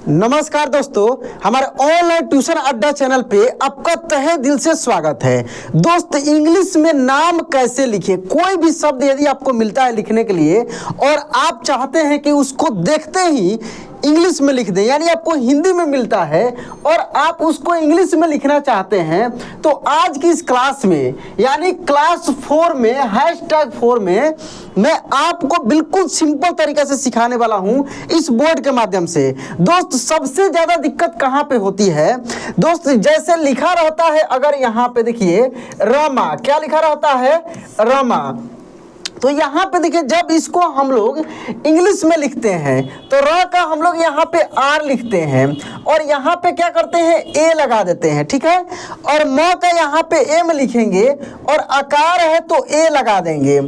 नमस्कार दोस्तों, हमारे ऑनलाइन ट्यूशन अड्डा चैनल पे आपका तहे दिल से स्वागत है। दोस्त, इंग्लिश में नाम कैसे लिखे, कोई भी शब्द यदि आपको मिलता है लिखने के लिए और आप चाहते हैं कि उसको देखते ही इंग्लिश में लिख दें, यानी आपको हिंदी में मिलता है और आप उसको इंग्लिश में लिखना चाहते हैं, तो आज की इस क्लास में यानी क्लास 4 में #4 में मैं आपको बिल्कुल सिंपल तरीके से सिखाने वाला हूं इस बोर्ड के माध्यम से। दोस्त, सबसे ज्यादा दिक्कत कहां पे होती है दोस्त, जैसे लिखा रहता है, अगर यहां पे देखिए रमा, क्या लिखा रहता है, रमा, तो यहाँ पे देखिए जब इसको हम लोग इंग्लिश में लिखते हैं तो र का हम लोग यहाँ पे आर लिखते हैं और यहाँ पे क्या करते हैं, ए लगा देते हैं, ठीक है। और म का यहाँ पे एम लिखेंगे और आकार है तो ए लगा देंगे।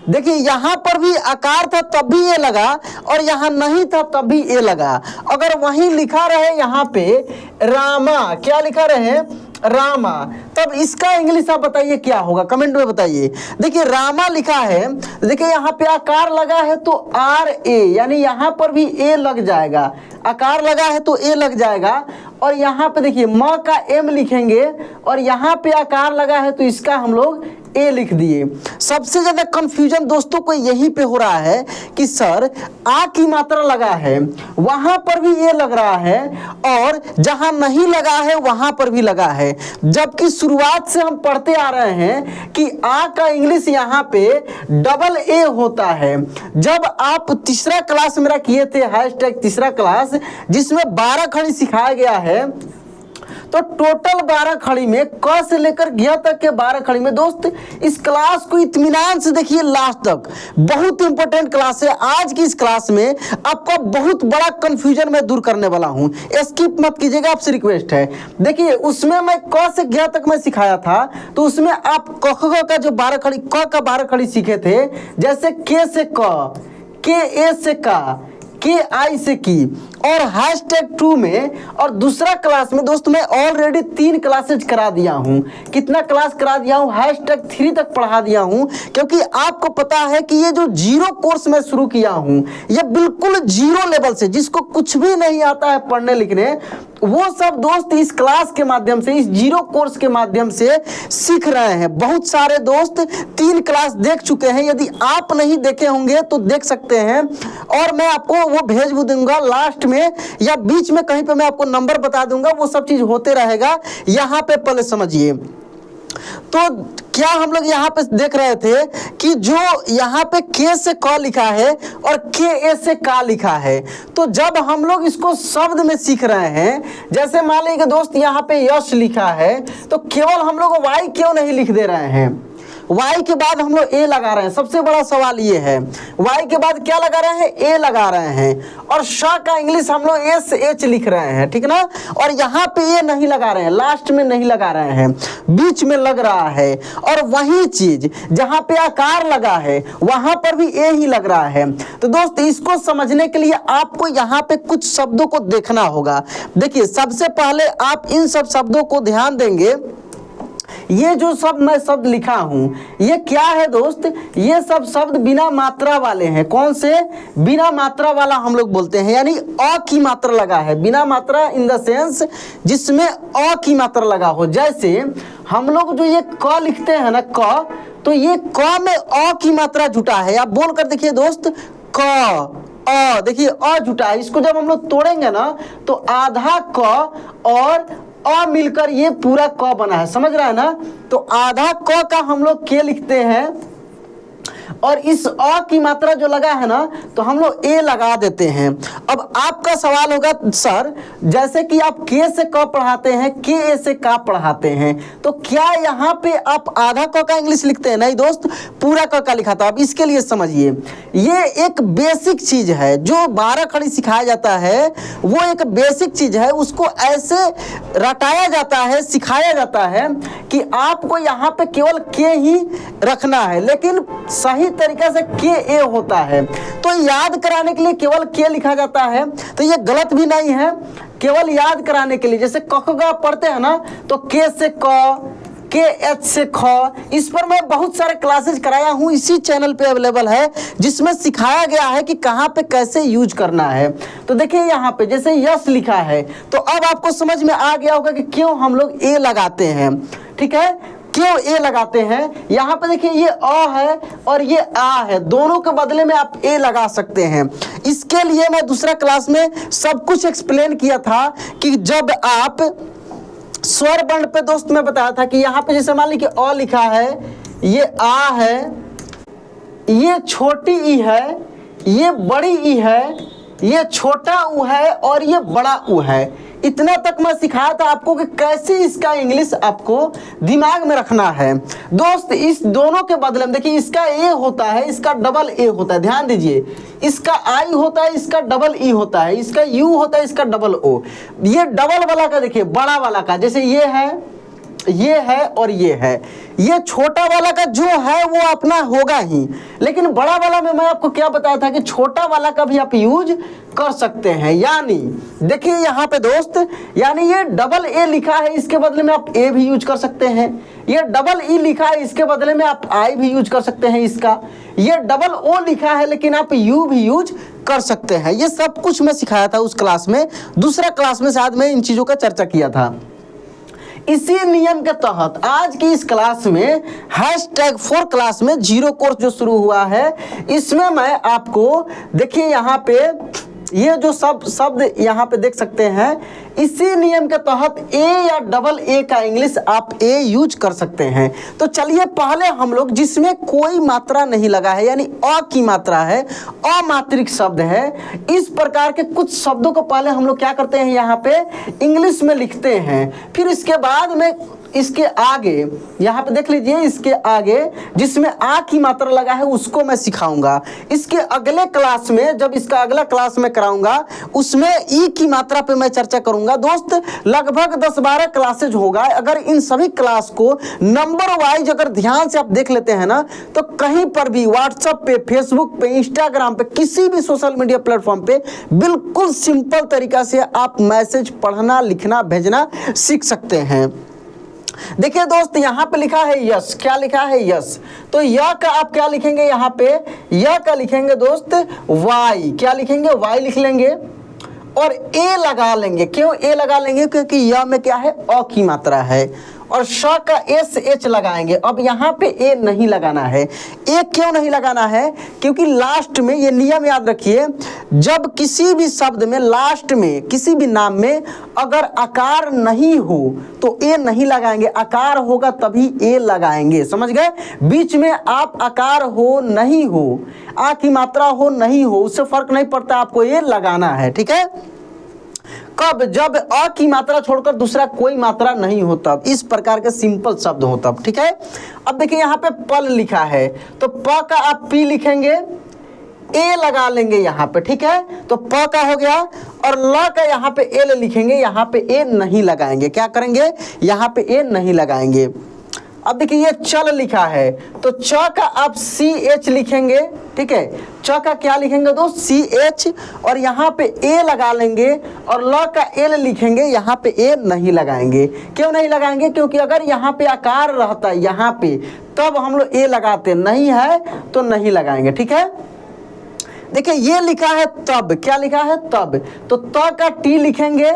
देखिए यहाँ पर भी आकार था तब भी ए लगा और यहाँ नहीं था तब भी ए लगा। अगर वहीं लिखा रहे यहाँ पे रामा, क्या लिखा रहे, रामा, तब इसका इंग्लिश आप बताइए क्या होगा, कमेंट में बताइए। देखिए रामा लिखा है, देखिए यहाँ पे आकार लगा है तो आर ए, यानी यहाँ पर भी ए लग जाएगा, आकार लगा है तो ए लग जाएगा। और यहाँ पे देखिए म का एम लिखेंगे और यहाँ पे आकार लगा है तो इसका हम लोग ए लिख दिए। सबसे ज्यादा कंफ्यूजन दोस्तों को यहीं पे हो रहा है कि सर आ की मात्रा लगा है, वहां पर भी ए लग रहा है और जहां नहीं लगा है वहां पर भी लगा है, जबकि शुरुआत से हम पढ़ते आ रहे हैं कि आ का इंग्लिश यहाँ पे डबल ए होता है। जब आप तीसरा क्लास मेरा किए थे #तीसरा क्लास, जिसमें 12 खड़ी सिखाया गया है, तो टोटल 12 खड़ी में क से लेकर ग तक के 12 खड़ी में दोस्त इस क्लास को इत्मीनान से देखिए लास्ट तक, बहुत इंपॉर्टेंट क्लास है। आज की इस क्लास में आपका बहुत बड़ा कंफ्यूजन मैं दूर करने वाला हूं, स्किप मत कीजिएगा, आपसे रिक्वेस्ट है। देखिए उसमें मैं क से ग तक मैं सिखाया था, तो उसमें आप क का जो 12 खड़ी, क का 12 खड़ी सीखे थे, जैसे के से क, के ए से का, के आई से की, और #2 में और दूसरा क्लास में दोस्त मैं ऑलरेडी 3 क्लासेज करा दिया हूं। कितना क्लास करा दिया हूं, #3 तक पढ़ा दिया हूं, क्योंकि आपको पता है कि ये जो जीरो कोर्स मैं शुरू किया हूं, ये बिल्कुल जीरो लेवल से, जिसको कुछ भी नहीं आता है पढ़ने लिखने, वो सब दोस्त इस क्लास के माध्यम से, इस जीरो कोर्स के माध्यम से सीख रहे हैं। बहुत सारे दोस्त 3 क्लास देख चुके हैं, यदि आप नहीं देखे होंगे तो देख सकते हैं और मैं आपको वो भेज भी दूंगा लास्ट में या बीच में कहीं पे मैं आपको नंबर बता दूंगा, वो सब चीज होते रहेगा। यहाँ पे पहले समझिए, तो क्या हम लोग यहाँ पे देख रहे थे कि जो यहाँ पे के से क लिखा है और के ए से का लिखा है, तो जब हम लोग इसको शब्द में सीख रहे हैं, जैसे मान लीजिए दोस्त यहाँ पे यश लिखा है, तो केवल हम लोग वाई क्यों नहीं लिख दे रहे हैं, वाई के बाद हम लोग ए लगा रहे हैं। सबसे बड़ा सवाल ये है, वाई के बाद क्या लगा रहे हैं, ए लगा रहे हैं, और श का इंग्लिश हम लोग एस एच लिख रहे हैं, ठीक ना। और यहाँ पे ए नहीं लगा रहे हैं, लास्ट में नहीं लगा रहे हैं, बीच में लग रहा है। और वही चीज जहाँ पे आकार लगा है वहां पर भी ए ही लग रहा है। तो दोस्त इसको समझने के लिए आपको यहाँ पे कुछ शब्दों को देखना होगा। देखिए सबसे पहले आप इन सब शब्दों को ध्यान देंगे। ये जो शब्द मैं शब्द लिखा हूं, ये क्या है दोस्त, ये सब शब्द बिना मात्रा वाले हैं। कौन से, बिना मात्रा वाला हम लोग बोलते हैं, यानी अ की मात्रा लगा है। बिना मात्रा इन द सेंस जिसमें अ की मात्रा लगा हो। जैसे हम लोग जो ये क लिखते हैं ना, क, तो ये क में अ की मात्रा जुटा है। आप बोल कर देखिए दोस्त, क अ, देखिए अ जुटा है। इसको जब हम लोग तोड़ेंगे ना तो आधा क और अ मिलकर ये पूरा क बना है, समझ रहा है ना। तो आधा क का हम लोग के लिखते हैं और इस अ की मात्रा जो लगा है ना तो हम लोग ए लगा देते हैं। अब आपका सवाल होगा सर, जैसे कि आप के से क पढ़ाते हैं, के ए से का पढ़ाते हैं, तो क्या यहाँ पे आप आधा क का इंग्लिश लिखते हैं? नहीं दोस्त, पूरा क का लिखा था। अब इसके लिए समझिए, ये एक बेसिक चीज है जो 12 खड़ी सिखाया जाता है, वो एक बेसिक चीज है, उसको ऐसे रटाया जाता है, सिखाया जाता है कि आपको यहाँ पे केवल के ही रखना है, लेकिन सही तरीके से के ए होता है। तो याद कराने के लिए केवल के लिखा जाता है, तो ये गलत भी नहीं है। केवल याद कराने के लिए, जैसे क ख ग पढ़ते हैं ना, तो के से क, के एच से ख, इस पर मैं बहुत सारे क्लासेज कराया हूँ, इसी चैनल पे अवेलेबल है, जिसमें सिखाया गया है कि कहाँ पे कैसे यूज करना है। तो देखिए यहाँ पे जैसे यस लिखा है, तो अब आपको समझ में आ गया होगा कि क्यों हम लोग ए लगाते हैं। ठीक है, क्यों ए लगाते हैं। यहाँ पे देखिए ये अ है और ये आ है, दोनों के बदले में आप ए लगा सकते हैं। इसके लिए मैं दूसरा क्लास में सब कुछ एक्सप्लेन किया था कि जब आप स्वर वर्ण पे दोस्त मैं बताया था कि यहाँ पे जैसे मान लीजिए अ लिखा है, ये आ है, ये छोटी ई है, ये बड़ी ई है, ये छोटा ऊ है और ये बड़ा ऊ है। इतना तक मैं सिखाया था आपको कि कैसे इसका इंग्लिश आपको दिमाग में रखना है। दोस्त इस दोनों के बदले में देखिए, इसका ए होता है, इसका डबल ए होता है, ध्यान दीजिए, इसका आई होता है, इसका डबल ई होता है, इसका यू होता है, इसका डबल ओ। ये डबल वाला का देखिए, बड़ा वाला का जैसे ये है और ये है, ये छोटा वाला का जो है वो अपना होगा ही, लेकिन बड़ा वाला में मैं आपको क्या बताया था कि छोटा वाला का भी आप यूज कर सकते हैं। यानी देखिए यहाँ पे दोस्त, यानी ये डबल ए लिखा है, इसके बदले में आप ए भी यूज कर सकते हैं। ये डबल ई लिखा है, इसके बदले में आप आई भी यूज कर सकते हैं इसका। ये डबल ओ लिखा है, लेकिन आप यू भी यूज कर सकते हैं। ये सब कुछ मैं सिखाया था उस क्लास में। दूसरा क्लास में शायद मैं इन चीज़ों का चर्चा किया था। इसी नियम के तहत आज की इस क्लास में #4 क्लास में जीरो कोर्स जो शुरू हुआ है, इसमें मैं आपको देखिए यहाँ पे ये जो शब्द यहाँ पे देख सकते हैं, इसी नियम के तहत ए या डबल ए का इंग्लिश आप ए यूज कर सकते हैं। तो चलिए पहले हम लोग जिसमें कोई मात्रा नहीं लगा है, यानी अ की मात्रा है, अमात्रिक शब्द है, इस प्रकार के कुछ शब्दों को पहले हम लोग क्या करते हैं, यहाँ पे इंग्लिश में लिखते हैं। फिर इसके बाद में इसके आगे यहाँ पे देख लीजिए, इसके आगे जिसमें आ की मात्रा लगा है उसको मैं सिखाऊंगा। इसके अगले क्लास में, जब इसका अगला क्लास में कराऊंगा, उसमें ई की मात्रा पे मैं चर्चा करूंगा। दोस्त लगभग 10-12 क्लासेज होगा। अगर इन सभी क्लास को नंबर वाइज अगर ध्यान से आप देख लेते हैं ना, तो कहीं पर भी व्हाट्सएप पे, फेसबुक पे, इंस्टाग्राम पे, किसी भी सोशल मीडिया प्लेटफॉर्म पे बिल्कुल सिंपल तरीका से आप मैसेज पढ़ना, लिखना, भेजना सीख सकते हैं। देखिए दोस्त यहाँ पे लिखा है यस, क्या लिखा है यस, तो यह का आप क्या लिखेंगे, यहाँ पे यह का लिखेंगे दोस्त वाई, क्या लिखेंगे, वाई लिख लेंगे और ए लगा लेंगे। क्यों ए लगा लेंगे, क्योंकि यह में क्या है, अ की मात्रा है, और श का एस एच लगाएंगे। अब यहाँ पे ए नहीं लगाना है। ए क्यों नहीं लगाना है, क्योंकि लास्ट में, ये नियम याद रखिए, जब किसी भी शब्द में लास्ट में, किसी भी नाम में अगर आकार नहीं हो तो ए नहीं लगाएंगे, आकार होगा तभी ए लगाएंगे, समझ गए। बीच में आप आकार हो नहीं हो, आ की मात्रा हो नहीं हो, उससे फर्क नहीं पड़ता, आपको ए लगाना है। ठीक है, कब, जब अ की मात्रा छोड़कर दूसरा कोई मात्रा नहीं हो तब, इस प्रकार के सिंपल शब्द हो तब। ठीक है, अब देखिए यहाँ पे पल लिखा है, तो प का आप पी लिखेंगे, ए लगा लेंगे यहाँ पे। ठीक है, तो प का हो गया, और ल का यहाँ पे एल लिखेंगे, यहाँ पे ए नहीं लगाएंगे। क्या करेंगे, यहाँ पे ए नहीं लगाएंगे। अब देखिए ये चल लिखा है, तो च का आप सी एच लिखेंगे। ठीक है, च का क्या लिखेंगे दोस्त, सी एच, और यहाँ पे ए लगा लेंगे, और ल का एल लिखेंगे, यहाँ पे ए नहीं लगाएंगे। क्यों नहीं लगाएंगे, क्योंकि अगर यहाँ पे आकार रहता है यहाँ पे, तब हम लोग ए लगाते, नहीं है तो नहीं लगाएंगे। ठीक है, देखिए ये लिखा है तब, क्या लिखा है तब, तो त का टी लिखेंगे,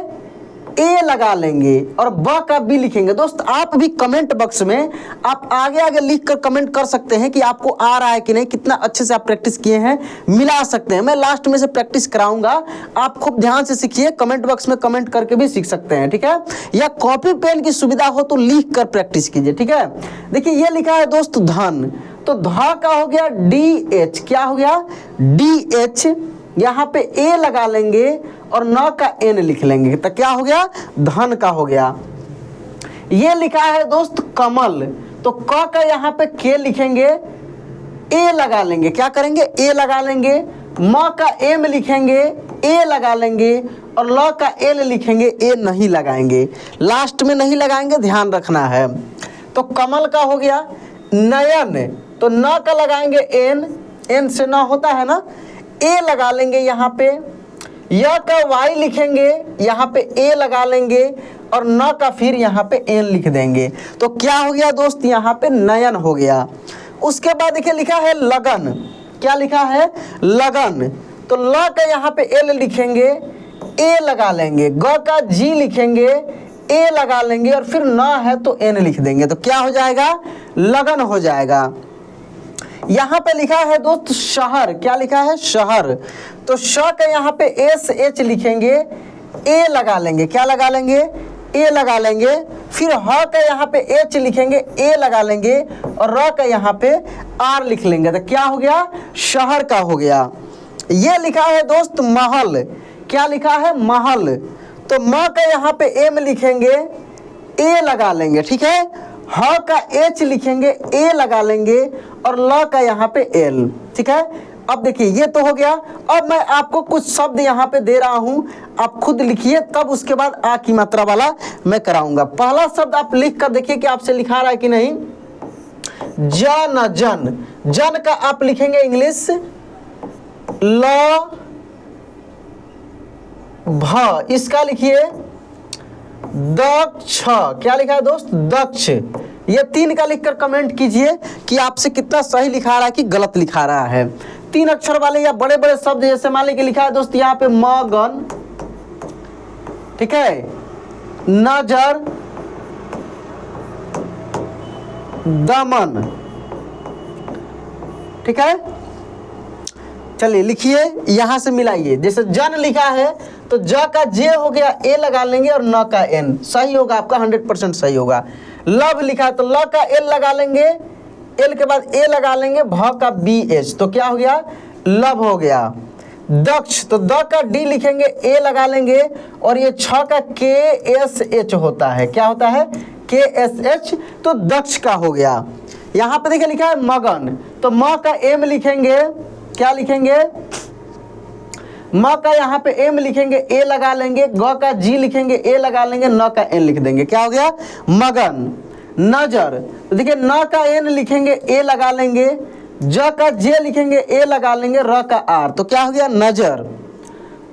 ए लगा लेंगे, और ब का बी लिखेंगे। दोस्त आप भी कमेंट बॉक्स में आप आगे आगे लिख कर कमेंट कर सकते हैं कि आपको आ रहा है कि नहीं, कितना अच्छे से आप प्रैक्टिस किए हैं, मिला सकते हैं। मैं लास्ट में से प्रैक्टिस कराऊंगा, आप खूब ध्यान से सीखिए, कमेंट बॉक्स में कमेंट करके भी सीख सकते हैं। ठीक है, या कॉपी पेन की सुविधा हो तो लिख कर प्रैक्टिस कीजिए। ठीक है, देखिए ये लिखा है दोस्त धन, तो ध का हो गया डी एच, क्या हो गया, डी एच, यहाँ पे ए लगा लेंगे और न का एन लिख लेंगे, तो क्या हो गया, धन का हो गया। ये लिखा है दोस्त कमल, तो क का यहाँ पे के लिखेंगे, ए लगा लेंगे, क्या करेंगे, ए लगा लेंगे, म का एम लिखेंगे, ए लगा लेंगे, और ल का एल लिखेंगे, ए नहीं लगाएंगे, लास्ट में नहीं लगाएंगे, ध्यान रखना है। तो कमल का हो गया। नयन, तो न का लगाएंगे एन, एन से न होता है ना, ए लगा लेंगे यहाँ पे, य का वाई लिखेंगे, यहाँ पे ए लगा लेंगे, और न का फिर यहाँ पे एन लिख देंगे। तो क्या हो गया दोस्त, यहाँ पे नयन हो गया। उसके बाद देखिए लिखा है लगन, क्या लिखा है लगन, तो ल का यहाँ पे एल लिखेंगे, ए लगा लेंगे, ग का जी लिखेंगे, ए लगा लेंगे और फिर न है तो एन लिख देंगे। तो क्या हो जाएगा, लगन हो जाएगा। यहाँ पे लिखा है दोस्त शहर, क्या लिखा है शहर, तो श का यहाँ पे एस एच लिखेंगे, ए लगा लेंगे, क्या लगा लेंगे, ए लगा लेंगे, फिर ह का यहाँ पे एच लिखेंगे, ए लगा लेंगे और र का यहाँ पे आर लिख लेंगे। तो क्या हो गया, शहर का हो गया। ये लिखा है दोस्त महल, क्या लिखा है महल, तो म का यहाँ पे एम लिखेंगे, ए लगा लेंगे, ठीक है, ह का एच लिखेंगे, ए लगा लेंगे और ल का यहाँ पे एल, ठीक है। अब देखिए ये तो हो गया। अब मैं आपको कुछ शब्द यहाँ पे दे रहा हूँ, आप खुद लिखिए, तब उसके बाद आ की मात्रा वाला मैं कराऊंगा। पहला शब्द आप लिख कर देखिए कि आपसे लिखा रहा है कि नहीं। जन, जन, जन का आप लिखेंगे इंग्लिश ल भ, इसका लिखिए दक्ष, क्या लिखा है दोस्त दक्ष। ये 3 का लिखकर कमेंट कीजिए कि आपसे कितना सही लिखा रहा है कि गलत लिखा रहा है। 3 अक्षर वाले या बड़े बड़े शब्द जैसे मान लीजिए लिखा है दोस्त यहाँ पे मगन, ठीक है, नजर, दमन, ठीक है। चलिए लिखिए, यहां से मिलाइए। जैसे जन लिखा है तो ज का जे हो गया, ए लगा लेंगे और न का एन, सही होगा आपका, 100% सही होगा। लव लिखा है तो ल का एल लगा लेंगे, एल के बाद ए लगा लेंगे, भ का बी एच, तो क्या हो गया लव हो गया। दक्ष, तो द का डी लिखेंगे, ए लगा लेंगे और ये छ का के एस एच होता है, क्या होता है के एस एच, तो दक्ष का हो गया। यहाँ पे देखिए लिखा है मगन, तो म का एम लिखेंगे, क्या लिखेंगे म का यहाँ पे एम लिखेंगे, ए लगा लेंगे, ग का जी लिखेंगे, ए लगा लेंगे, न का एन लिख देंगे, क्या हो गया मगन। नजर, तो देखिए न का एन लिखेंगे, ए लगा लेंगे, ज का जे लिखेंगे, ए लगा लेंगे, र का आर, तो क्या हो गया नजर।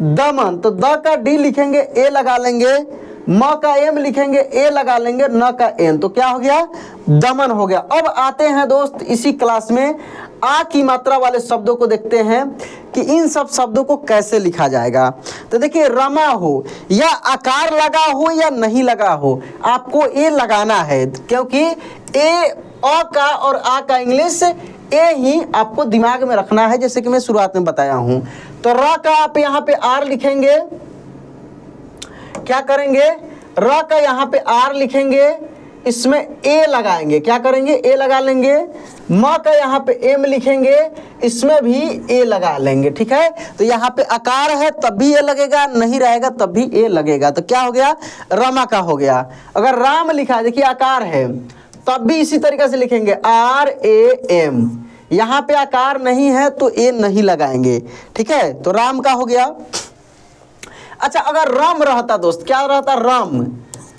दमन, तो द का डी लिखेंगे, ए लगा लेंगे, म का एम लिखेंगे, ए लगा लेंगे, न का एन, तो क्या हो गया दमन हो गया। अब आते हैं दोस्त इसी क्लास में आ की मात्रा वाले शब्दों को देखते हैं कि इन सब शब्दों को कैसे लिखा जाएगा। तो देखिए रमा हो या आकार लगा हो या नहीं लगा हो, आपको ए लगाना है, क्योंकि ए अ का और आ का इंग्लिश ए ही आपको दिमाग में रखना है, जैसे कि मैं शुरुआत में बताया हूं। तो र का आप यहाँ पे आर लिखेंगे, क्या करेंगे र का यहाँ पे आर लिखेंगे, इसमें ए लगाएंगे, क्या करेंगे ए लगा लेंगे, म का यहाँ पे एम लिखेंगे, इसमें भी ए लगा लेंगे, ठीक है। तो यहाँ पे आकार है तब भी ए लगेगा, नहीं रहेगा तब भी ए लगेगा, तो क्या हो गया रमा का हो गया। अगर राम लिखा है, देखिए आकार है तब भी इसी तरीके से लिखेंगे आर ए एम, यहाँ पे आकार नहीं है तो ए नहीं लगाएंगे, ठीक है, तो राम का हो गया। अच्छा अगर रम रहता दोस्त, क्या रहता रम,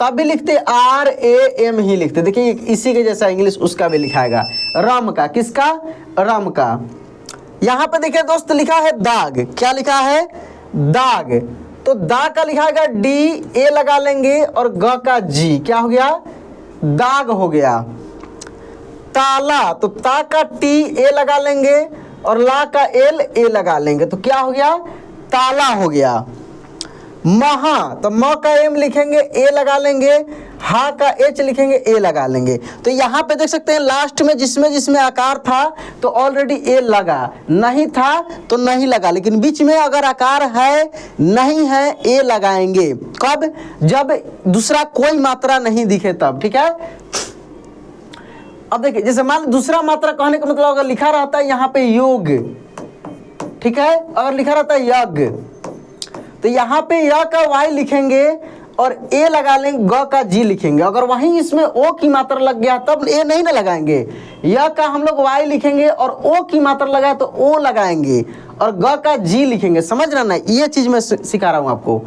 तब भी लिखते आर ए एम ही लिखते, देखिए इसी के जैसा इंग्लिश उसका भी लिखाएगा रम का, किसका रम का। यहाँ पे देखिए दोस्त लिखा है दाग, क्या लिखा है दाग, तो दा का लिखाएगा डी, ए लगा लेंगे और ग का जी, क्या हो गया दाग हो गया। ताला, तो ता का टी ए लगा लेंगे और ला का एल ए लगा लेंगे, तो क्या हो गया ताला हो गया। महा, तो म का एम लिखेंगे, ए लगा लेंगे, हा का एच लिखेंगे, ए लगा लेंगे। तो यहाँ पे देख सकते हैं लास्ट में जिसमें जिसमें आकार था तो ऑलरेडी ए लगा, नहीं था तो नहीं लगा, लेकिन बीच में अगर आकार है नहीं है ए लगाएंगे, कब जब दूसरा कोई मात्रा नहीं दिखे तब, ठीक है। अब देखिए जैसे मान लो दूसरा मात्रा कहने का मतलब अगर लिखा रहता है यहाँ पे योग, ठीक है, अगर लिखा रहता है यज्ञ, तो यहाँ पे य का वाई लिखेंगे और ए लगा लेंगे, ग का जी लिखेंगे। अगर वहीं इसमें ओ की मात्रा लग गया तब ए नहीं ना लगाएंगे, य का हम लोग वाई लिखेंगे और ओ की मात्रा लगा तो ओ लगाएंगे और ग का जी लिखेंगे। समझ रहा ना, ये चीज मैं सिखा रहा हूँ आपको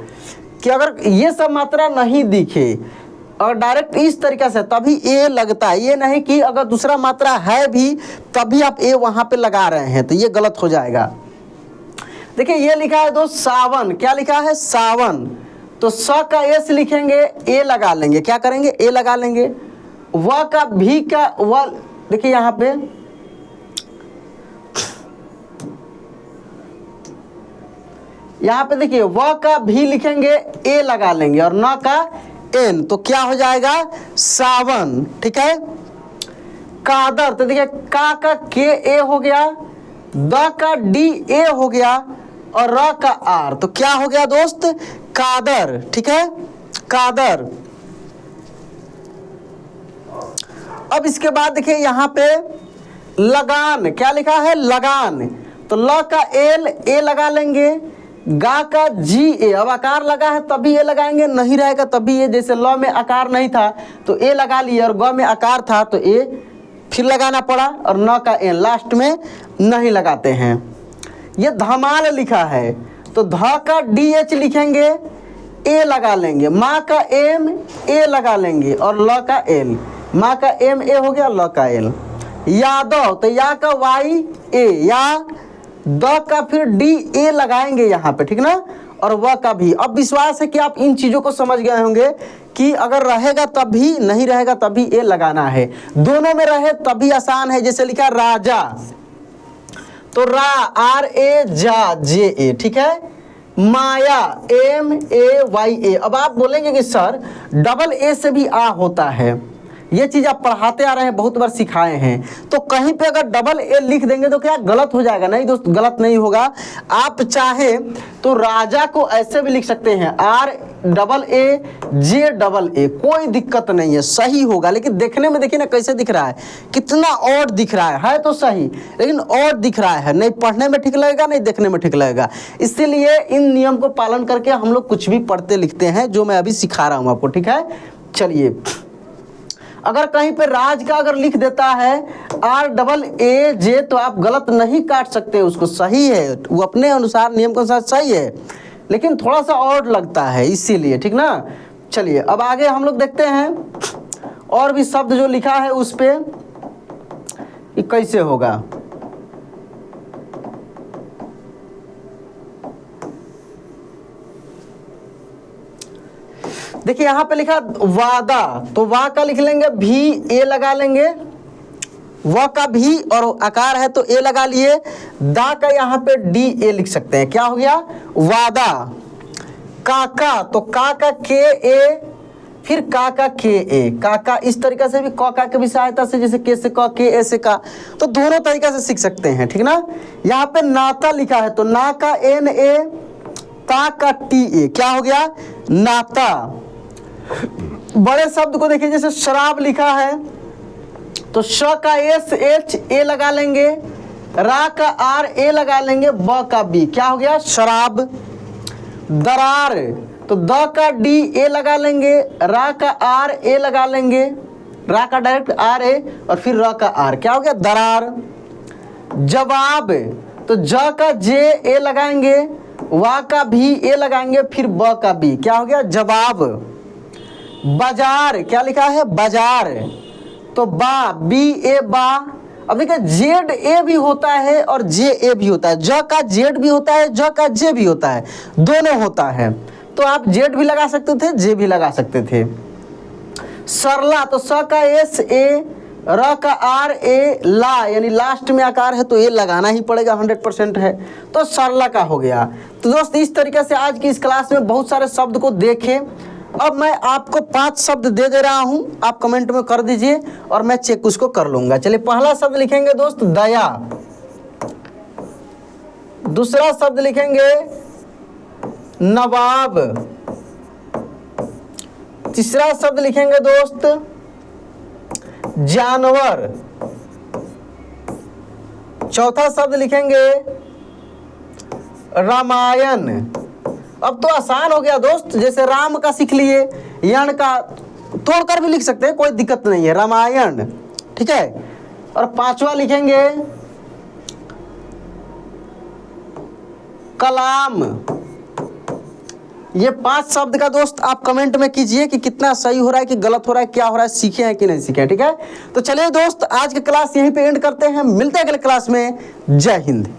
कि अगर ये सब मात्रा नहीं दिखे और डायरेक्ट इस तरीके से तभी ए लगता है, ये नहीं कि अगर दूसरा मात्रा है भी तभी आप ए वहां पे लगा रहे हैं, तो ये गलत हो जाएगा। देखिए ये लिखा है दोस्त सावन, क्या लिखा है सावन, तो स का एस लिखेंगे, ए लगा लेंगे, क्या करेंगे, ए लगा लेंगे। व का भी का व, देखिए यहाँ पे देखिए व का भी लिखेंगे, ए लगा लेंगे, और न का एन, तो क्या हो जाएगा, सावन। ठीक है। कादर, तो देखिए का के ए हो गया, द का डी ए हो गया, और र का आर, तो क्या हो गया दोस्त, कादर। ठीक है, कादर। अब इसके बाद देखिए यहाँ पे लगान, क्या लिखा है, लगान, तो ल का एल ए लगा लेंगे, गा का जी ए, अब आकार लगा है तभी ए लगाएंगे, नहीं रहेगा तभी ए, जैसे ल में आकार नहीं था तो ए लगा लिए, और ग में आकार था तो ए फिर लगाना पड़ा, और न का एन लास्ट में नहीं लगाते हैं। ये धमाल लिखा है, तो ध का डी एच लिखेंगे, ए लगा लेंगे, माँ का एम ए लगा लेंगे, और ल का एल, माँ का एम ए हो गया, ल का एल। यादव, तो या का वाई ए, या द का फिर डी ए लगाएंगे यहाँ पे, ठीक ना, और व का भी। अब विश्वास है कि आप इन चीज़ों को समझ गए होंगे कि अगर रहेगा तभी, नहीं रहेगा तभी ए लगाना है, दोनों में रहे तभी आसान है। जैसे लिखा राजा, तो रा आर ए जा जे ए, ठीक है। माया एम ए वाई ए। अब आप बोलेंगे कि सर डबल ए से भी आ होता है, ये चीज़ आप पढ़ाते आ रहे हैं, बहुत बार सिखाए हैं, तो कहीं पे अगर डबल ए लिख देंगे तो क्या गलत हो जाएगा? नहीं दोस्त, गलत नहीं होगा। आप चाहे तो राजा को ऐसे भी लिख सकते हैं, R double A J double A, कोई दिक्कत नहीं है, सही होगा। लेकिन देखने में देखिए ना कैसे दिख रहा है, कितना ऑड दिख रहा है तो सही, लेकिन ऑड दिख रहा है, नहीं पढ़ने में ठीक लगेगा, नहीं देखने में ठीक लगेगा। इसीलिए इन नियम को पालन करके हम लोग कुछ भी पढ़ते लिखते हैं, जो मैं अभी सिखा रहा हूँ आपको, ठीक है। चलिए, अगर कहीं पे राज का अगर लिख देता है आर डबल ए जे, तो आप गलत नहीं काट सकते, उसको सही है, वो अपने अनुसार नियम के अनुसार सही है, लेकिन थोड़ा सा ऑड लगता है इसीलिए, ठीक ना। चलिए अब आगे हम लोग देखते हैं और भी शब्द जो लिखा है उस पे कि कैसे होगा। देखिए यहाँ पे लिखा वादा, तो वा का लिख लेंगे, भी ए लगा लेंगे, व का भी और आकार है तो ए लगा लिए, दा का यहाँ पे डी ए लिख सकते हैं, क्या हो गया वादा। काका, तो का के ए, फिर का के ए, काका इस तरीके से भी का के भी सहायता से, जैसे के से के ए से का, तो दोनों तरीका से सीख सकते हैं, ठीक ना। यहाँ पे नाता लिखा है, तो ना का एन ए, ता का टी ए, क्या हो गया नाता। बड़े शब्द को देखिए, जैसे शराब लिखा है, तो श का एस एच ए लगा लेंगे, रा का आर ए लगा लेंगे, ब का बी, क्या हो गया शराब। दरार, तो द का डी ए लगा लेंगे, रा का आर ए लगा लेंगे, रा का डायरेक्ट आर ए और फिर र का आर, क्या हो गया दरार। जवाब, तो ज का जे ए लगाएंगे, वा का भी ए लगाएंगे, फिर ब का बी, क्या हो गया जवाब। बाजार, क्या लिखा है बाजार, तो बा बी ए बा। अब देखिए जेड ए भी होता है और जे ए भी होता है, ज का जेड भी होता है, ज का जे भी होता है, दोनों होता है, तो आप जेड भी लगा सकते थे, जे भी लगा सकते थे। सरला, तो स का एस ए, र का आर ए, ला यानी लास्ट में आकार है तो ये लगाना ही पड़ेगा, 100% है, तो सरला का हो गया। तो दोस्त इस तरीके से आज की इस क्लास में बहुत सारे शब्द को देखें। अब मैं आपको 5 शब्द दे रहा हूं, आप कमेंट में कर दीजिए और मैं चेक उसको कर लूंगा। चलिए पहला शब्द लिखेंगे दोस्त दया, दूसरा शब्द लिखेंगे नवाब, तीसरा शब्द लिखेंगे दोस्त जानवर, चौथा शब्द लिखेंगे रामायण। अब तो आसान हो गया दोस्त, जैसे राम का सीख लिए, यण का तोड़कर भी लिख सकते हैं, कोई दिक्कत नहीं है, रामायण, ठीक है। और पांचवा लिखेंगे कलाम। ये 5 शब्द का दोस्त आप कमेंट में कीजिए कि कितना सही हो रहा है कि गलत हो रहा है, क्या हो रहा है, सीखे हैं कि नहीं सीखे हैं, ठीक है। तो चलिए दोस्त आज की क्लास यहीं पे एंड करते हैं, मिलते हैं अगले क्लास में। जय हिंद।